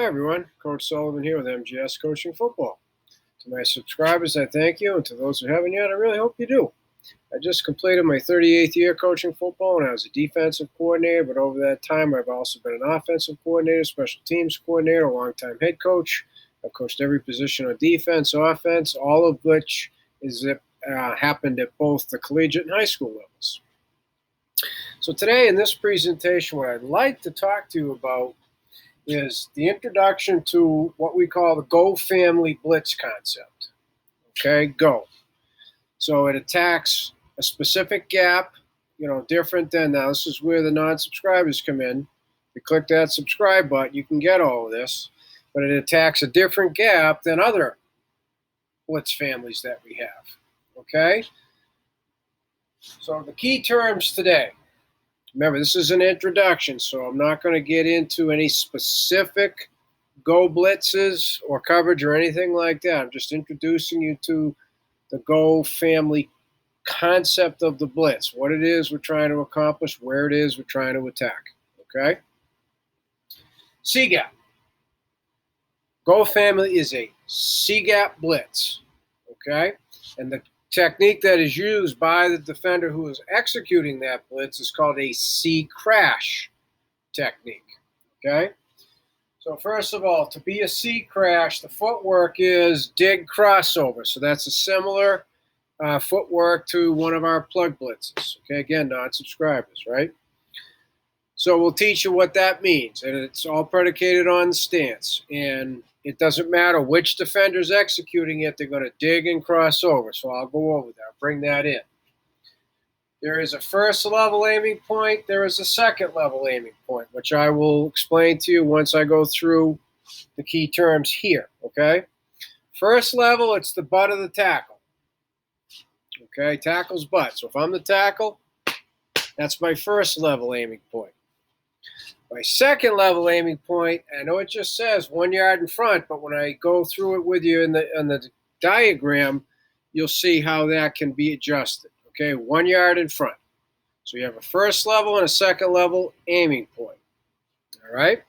Hi everyone, Coach Sullivan here with MGS Coaching Football. To my subscribers, I thank you, and to those who haven't yet, I really hope you do. I just completed my 38th year coaching football, and I was a defensive coordinator, but over that time, I've also been an offensive coordinator, special teams coordinator, a longtime head coach. I've coached every position on defense, offense, all of which happened at both the collegiate and high school levels. So today in this presentation, what I'd like to talk to you about is the introduction to what we call the Go Family Blitz concept. Okay, go. So it attacks a specific gap, different than, now this is where the non-subscribers come in. If you click that subscribe button, you can get all of this, but it attacks a different gap than other Blitz families that we have. Okay? So the key terms today. Remember, this is an introduction, so I'm not going to get into any specific Go blitzes or coverage or anything like that. I'm just introducing you to the Go family concept of the blitz, what it is we're trying to accomplish, where it is we're trying to attack. Okay? C-gap. Go family is a C-gap blitz. Okay? And the technique that is used by the defender who is executing that blitz is called a C-crash technique. Okay? So first of all, to be a C-crash, the footwork is dig crossover. So that's a similar footwork to one of our plug blitzes. Okay, again, non-subscribers, right? So we'll teach you what that means, and it's all predicated on the stance. And it doesn't matter which defender's executing it, they're going to dig and cross over. So I'll go over that, bring that in. There is a first level aiming point, there is a second level aiming point, which I will explain to you once I go through the key terms here, okay? First level, it's the butt of the tackle. Okay, tackle's butt. So if I'm the tackle, that's my first level aiming point. My second level aiming point, I know it just says 1 yard in front, but when I go through it with you in the diagram, you'll see how that can be adjusted. Okay, 1 yard in front. So you have a first level and a second level aiming point. All right?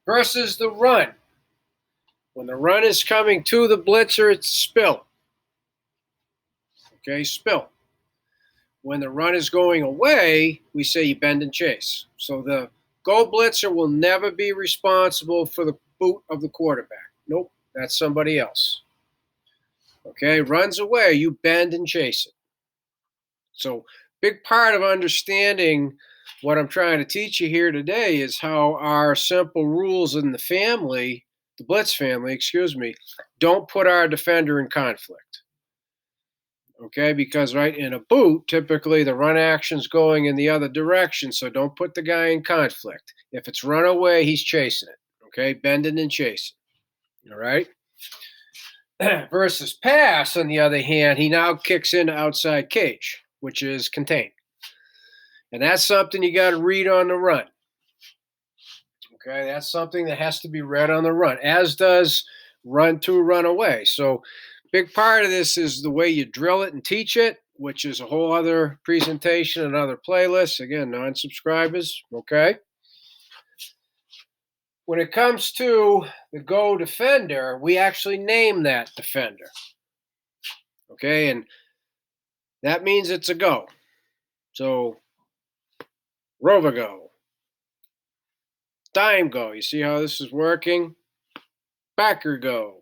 Versus the run. When the run is coming to the blitzer, it's spill. Okay, spill. When the run is going away, we say you bend and chase. So the go blitzer will never be responsible for the boot of the quarterback. Nope, that's somebody else. Okay, runs away, you bend and chase it. So big part of understanding what I'm trying to teach you here today is how our simple rules in the family, the blitz family, don't put our defender in conflict. Okay, because right in a boot, typically the run action's going in the other direction, so don't put the guy in conflict. If it's run away, he's chasing it. Okay, bending and chasing. All right? Versus pass, on the other hand, he now kicks into outside cage, which is contain. And that's something you got to read on the run. Okay, that's something that has to be read on the run, as does run to run away. So big part of this is the way you drill it and teach it, which is a whole other presentation, another playlist. Again, non-subscribers, okay? When it comes to the go defender, we actually name that defender. Okay, and that means it's a go. So, rover go. Dime go. You see how this is working? Backer go.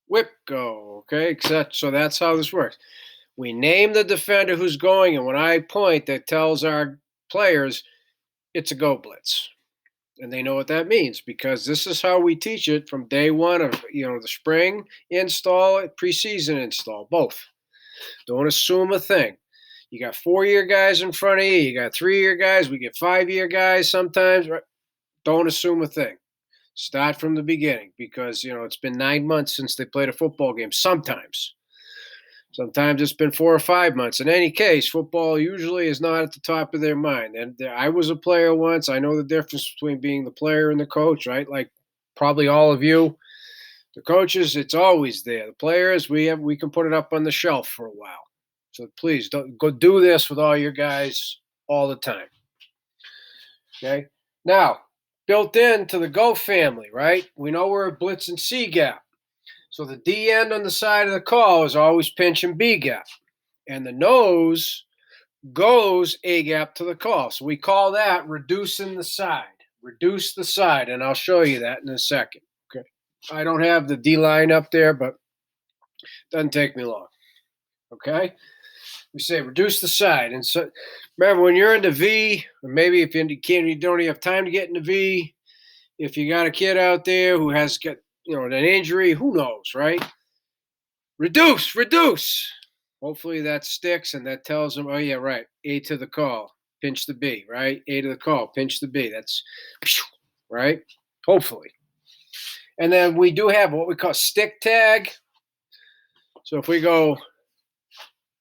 Whip go, okay? So that's how this works. We name the defender who's going, and when I point, that tells our players it's a go blitz. And they know what that means because this is how we teach it from day one of the spring install, preseason install, both. Don't assume a thing. You got 4-year guys in front of you. You got 3-year guys. We get 5-year guys sometimes. Right? Don't assume a thing. Start from the beginning because, it's been 9 months since they played a football game. Sometimes it's been 4 or 5 months. In any case, football usually is not at the top of their mind. And I was a player once. I know the difference between being the player and the coach, right? Like probably all of you. The coaches, it's always there. The players, we can put it up on the shelf for a while. So please don't go do this with all your guys all the time. Okay? Now, built into the go family, right? We know we're a blitz and C gap. So the D end on the side of the call is always pinch and B gap. And the nose goes A gap to the call. So we call that reducing the side. Reduce the side, and I'll show you that in a second. Okay. I don't have the D line up there, but it doesn't take me long. Okay. We say reduce the side. And so remember, when you're in the V, or maybe if you don't have time to get in the V, if you got a kid out there who has got an injury, who knows, right? Reduce. Hopefully that sticks and that tells them, oh yeah, right. A to the call, pinch the B, right? A to the call, pinch the B. That's right. Hopefully. And then we do have what we call stick tag. So if we go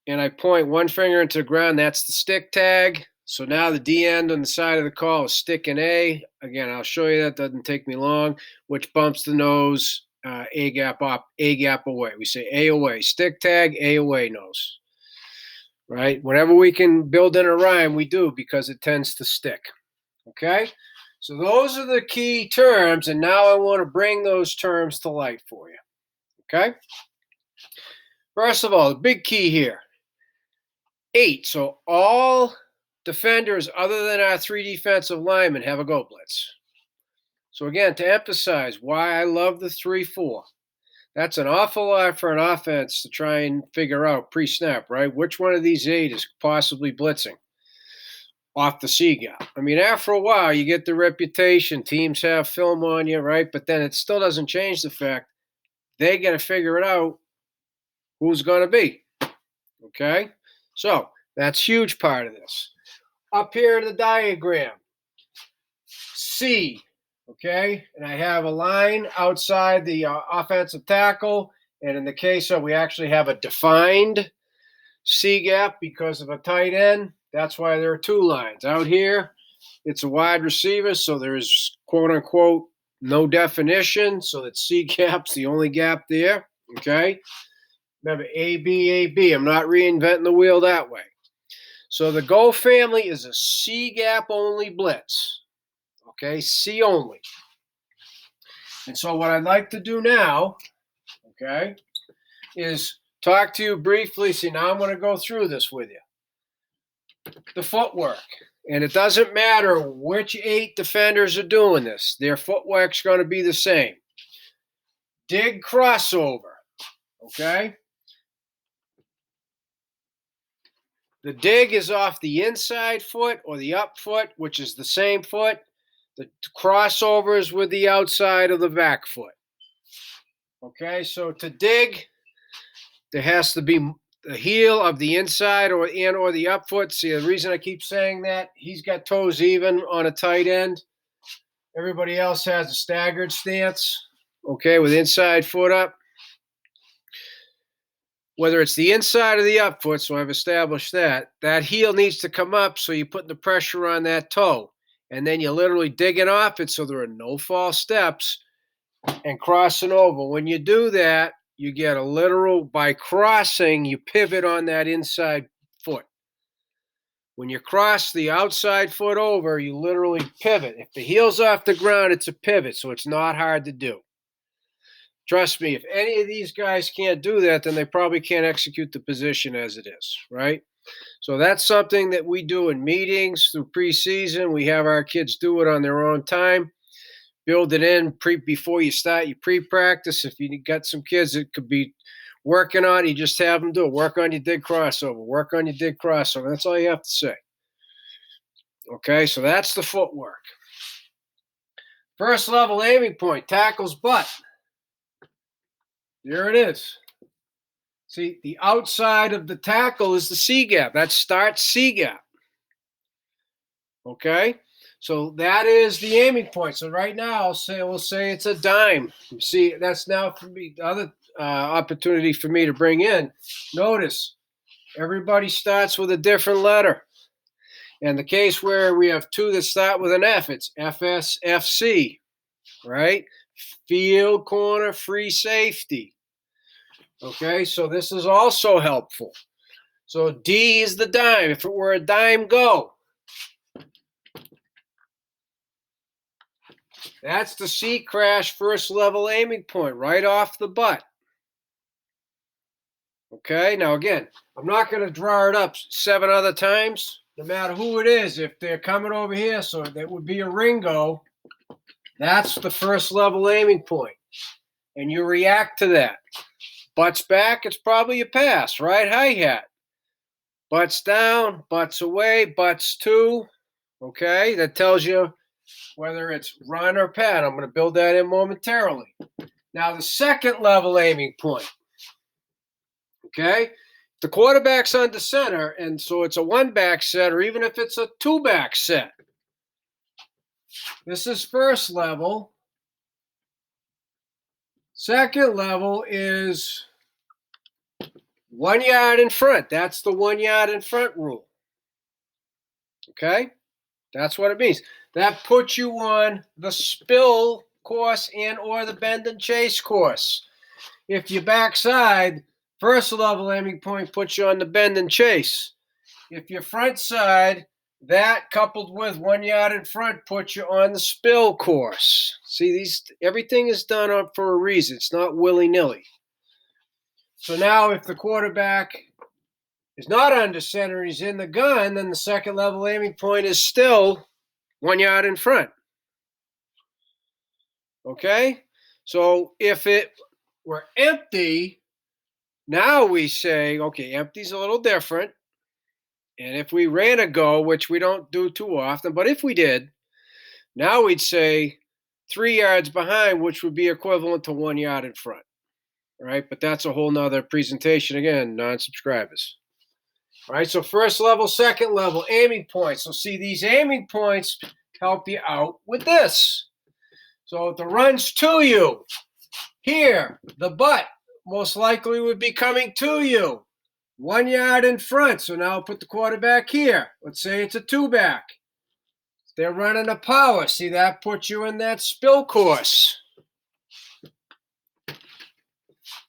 and I point one finger into the ground, that's the stick tag. So now the D end on the side of the call is sticking A. Again, I'll show you that. Doesn't take me long, which bumps the nose A gap up, A gap away. We say A away, stick tag, A away nose. Right? Whenever we can build in a rhyme, we do because it tends to stick. Okay? So those are the key terms, and now I want to bring those terms to light for you. Okay? First of all, the big key here. 8. So all defenders other than our 3 defensive linemen have a go blitz. So again, to emphasize why I love the 3-4. That's an awful lot for an offense to try and figure out pre-snap, right? Which one of these 8 is possibly blitzing off the C gap? I mean, after a while, you get the reputation. Teams have film on you, right? But then it still doesn't change the fact they got to figure it out who's going to be. Okay? So that's a huge part of this. Up here in the diagram, C, okay? And I have a line outside the offensive tackle. And in the case of we actually have a defined C gap because of a tight end. That's why there are 2 lines. Out here, it's a wide receiver, so there's quote-unquote no definition. So that C gap's the only gap there, okay? Remember, A, B, A, B. I'm not reinventing the wheel that way. So the go family is a C gap only blitz. Okay, C only. And so what I'd like to do now, okay, is talk to you briefly. See, now I'm going to go through this with you. The footwork. And it doesn't matter which 8 defenders are doing this. Their footwork's going to be the same. Dig crossover. Okay? The dig is off the inside foot or the up foot, which is the same foot. The crossover is with the outside of the back foot. Okay, so to dig, there has to be the heel of the inside or the up foot. See, the reason I keep saying that, he's got toes even on a tight end. Everybody else has a staggered stance, okay, with inside foot up. Whether it's the inside or the up foot, so I've established that heel needs to come up so you're putting the pressure on that toe. And then you're literally digging off it so there are no false steps and crossing over. When you do that, you get a literal, by crossing, you pivot on that inside foot. When you cross the outside foot over, you literally pivot. If the heel's off the ground, it's a pivot, so it's not hard to do. Trust me, if any of these guys can't do that, then they probably can't execute the position as it is, right? So that's something that we do in meetings through preseason. We have our kids do it on their own time. Build it in before you start your pre-practice. If you got some kids that could be working on it, you just have them do it. Work on your dig crossover. Work on your dig crossover. That's all you have to say. Okay, so that's the footwork. First level aiming point, tackle's butt. There it is. See, the outside of the tackle is the C gap. That starts C gap. Okay? So that is the aiming point. So right now, we'll say it's a dime. See, that's now for me, the other opportunity for me to bring in. Notice, everybody starts with a different letter. In the case where we have 2 that start with an F, it's FSFC, right? Field corner free safety. Okay, so this is also helpful. So D is the dime. If it were a dime go. That's the C crash first level aiming point right off the butt. Okay, now again, I'm not going to draw it up 7 other times, no matter who it is. If they're coming over here, so that would be a Ringo, that's the first level aiming point. And you react to that. Butts back, it's probably a pass, right? Hi-hat. Butts down, butts away, butts two. Okay, that tells you whether it's run or pat. I'm going to build that in momentarily. Now, the second level aiming point. Okay, the quarterback's under center, and so it's a 1-back set, or even if it's a 2-back set. This is first level. Second level is 1 yard in front. That's the 1 yard in front rule. Okay, that's what it means. That puts you on the spill course and or the bend and chase course. If you backside, first level aiming point puts you on the bend and chase. If you're front side, that coupled with 1 yard in front puts you on the spill course. See, everything is done up for a reason. It's not willy-nilly. So now if the quarterback is not under center, he's in the gun, then the second level aiming point is still 1 yard in front. Okay? So if it were empty, now we say, okay, empty's a little different. And if we ran a go, which we don't do too often, but if we did, now we'd say 3 yards behind, which would be equivalent to 1 yard in front. All right, but that's a whole nother presentation again, non-subscribers. All right, so first level, second level, aiming points. So see, these aiming points help you out with this. So the run's to you. Here, the butt most likely would be coming to you. 1 yard in front. So now I'll put the quarterback here. Let's say it's a 2-back. They're running a power. See, that puts you in that spill course.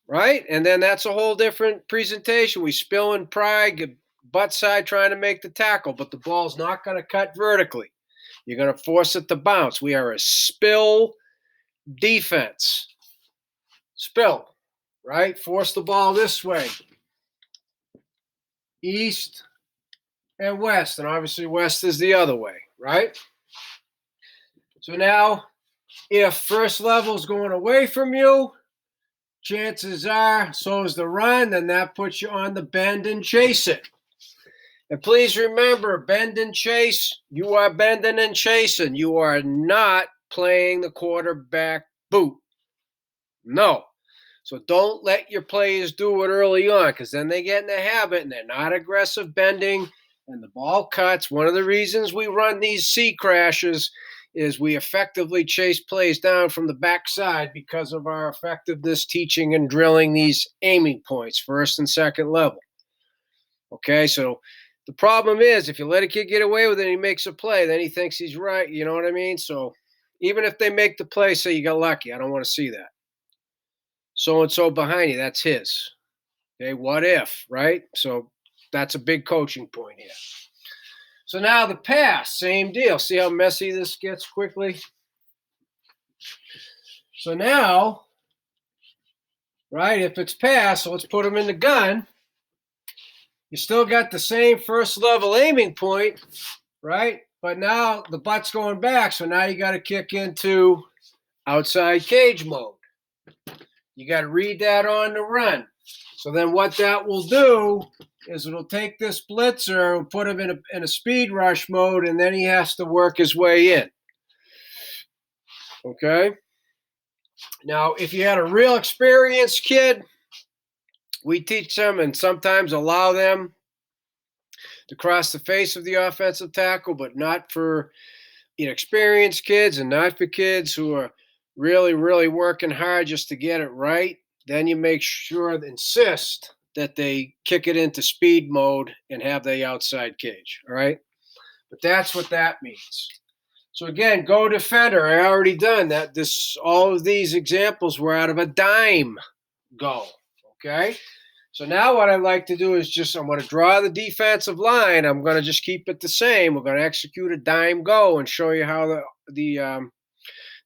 Right? And then that's a whole different presentation. We spill in pride, butt side trying to make the tackle, but the ball's not going to cut vertically. You're going to force it to bounce. We are a spill defense. Spill, right? Force the ball this way. East and west, and obviously west is the other way, right? So now, if first level is going away from you, chances are, so is the run, then that puts you on the bend and chase it. And please remember, bend and chase, you are bending and chasing. You are not playing the quarterback boot. No. So don't let your players do it early on, because then they get in the habit and they're not aggressive bending and the ball cuts. One of the reasons we run these C crashes is we effectively chase plays down from the backside because of our effectiveness teaching and drilling these aiming points, first and second level. Okay, so the problem is if you let a kid get away with it and he makes a play, then he thinks he's right. You know what I mean? So even if they make the play, say you got lucky. I don't want to see that. So-and-so behind you, that's his. Okay, what if, right? So that's a big coaching point here. So now the pass, same deal. See how messy this gets quickly? So now, right, if it's pass, so let's put them in the gun. You still got the same first level aiming point, right? But now the butt's going back, so now you got to kick into outside cage mode. You got to read that on the run. So then what that will do is it'll take this blitzer and put him in a speed rush mode, and then he has to work his way in. Okay? Now, if you had a real experienced kid, we teach them and sometimes allow them to cross the face of the offensive tackle, but not for inexperienced kids and not for kids who are really, really working hard just to get it right. Then you make sure, insist that they kick it into speed mode and have the outside cage, all right? But that's what that means. So again, go defender. I already done that. All of these examples were out of a dime go, okay? So now what I like to do is I'm going to draw the defensive line. I'm going to just keep it the same. We're going to execute a dime go and show you how the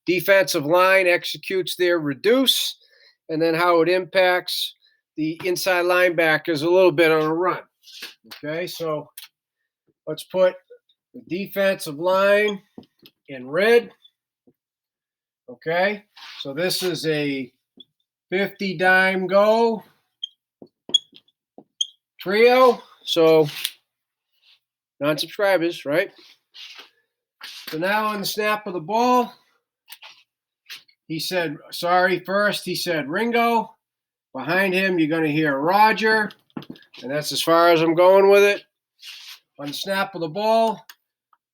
defensive line executes their reduce, and then how it impacts the inside linebackers a little bit on a run. Okay, so let's put the defensive line in red. Okay, so this is a 50 dime go trio. So non-subscribers, right? So now on the snap of the ball, he said, sorry, first he said Ringo. Behind him, you're going to hear Roger. And that's as far as I'm going with it. On the snap of the ball,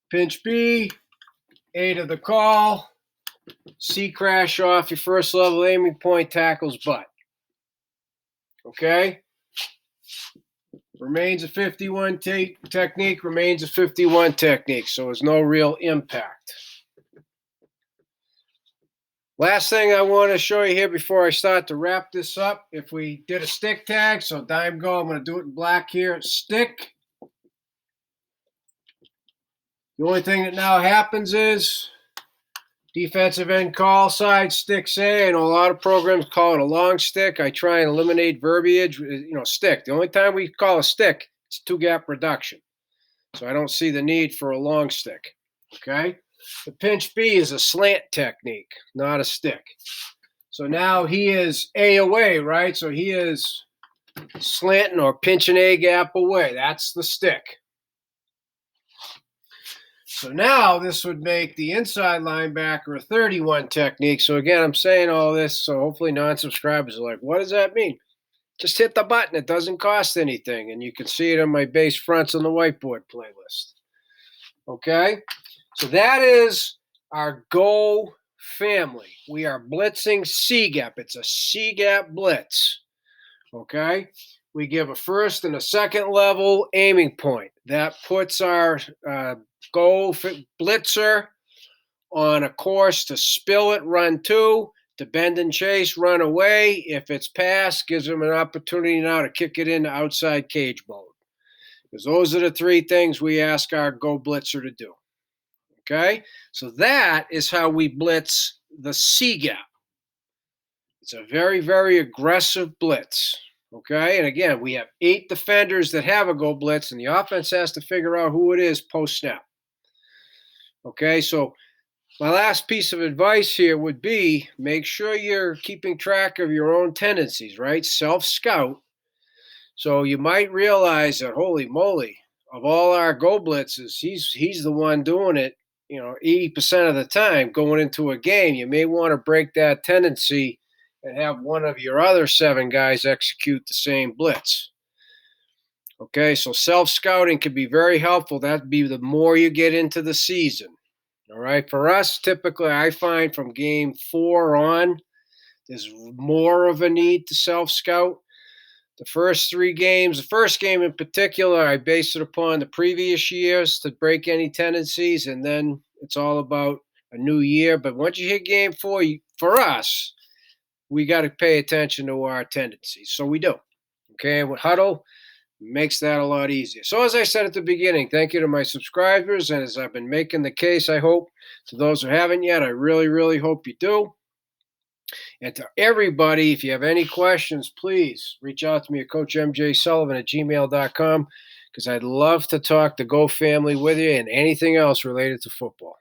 pinch B, A to the call, C crash off your first level aiming point, tackles butt. Okay? Remains a 51 technique, remains a 51 technique, so there's no real impact. Last thing I want to show you here before I start to wrap this up, if we did a stick tag, so dime go, I'm going to do it in black here, stick. The only thing that now happens is defensive end call side, sticks A. I know a lot of programs call it a long stick. I try and eliminate verbiage, stick. The only time we call a stick, it's two-gap reduction. So I don't see the need for a long stick, okay? The pinch B is a slant technique, not a stick. So now he is A away, right? So he is slanting or pinching A gap away. That's the stick. So now this would make the inside linebacker a 31 technique. So again, I'm saying all this, so hopefully non-subscribers are like, what does that mean? Just hit the button. It doesn't cost anything. And you can see it on my base fronts on the whiteboard playlist. Okay? So that is our Go family. We are blitzing C-gap. It's a C-gap blitz. Okay? We give a first and a second level aiming point. That puts our Go blitzer on a course to spill it, run two, to bend and chase, run away. If it's pass, gives them an opportunity now to kick it into outside cage mode. Because those are the three things we ask our Go blitzer to do. Okay? So that is how we blitz the C-gap. It's a very, very aggressive blitz. Okay? And again, we have 8 defenders that have a Go blitz, and the offense has to figure out who it is post-snap. Okay? So my last piece of advice here would be make sure you're keeping track of your own tendencies, right? Self-scout. So you might realize that, holy moly, of all our Go blitzes, he's the one doing it, 80% of the time going into a game. You may want to break that tendency and have one of your other 7 guys execute the same blitz. Okay, so self-scouting can be very helpful. That'd be the more you get into the season. All right, for us, typically I find from game 4 on, there's more of a need to self-scout. The first 3 games, the first game in particular, I base it upon the previous years to break any tendencies, and then it's all about a new year. But once you hit game 4, for us, we got to pay attention to our tendencies. So we do. Okay, and with Huddle, makes that a lot easier. So as I said at the beginning, thank you to my subscribers. And as I've been making the case, I hope, to those who haven't yet, I really, really hope you do. And to everybody, if you have any questions, please reach out to me at CoachMJSullivan@gmail.com, because I'd love to talk the Go family with you and anything else related to football.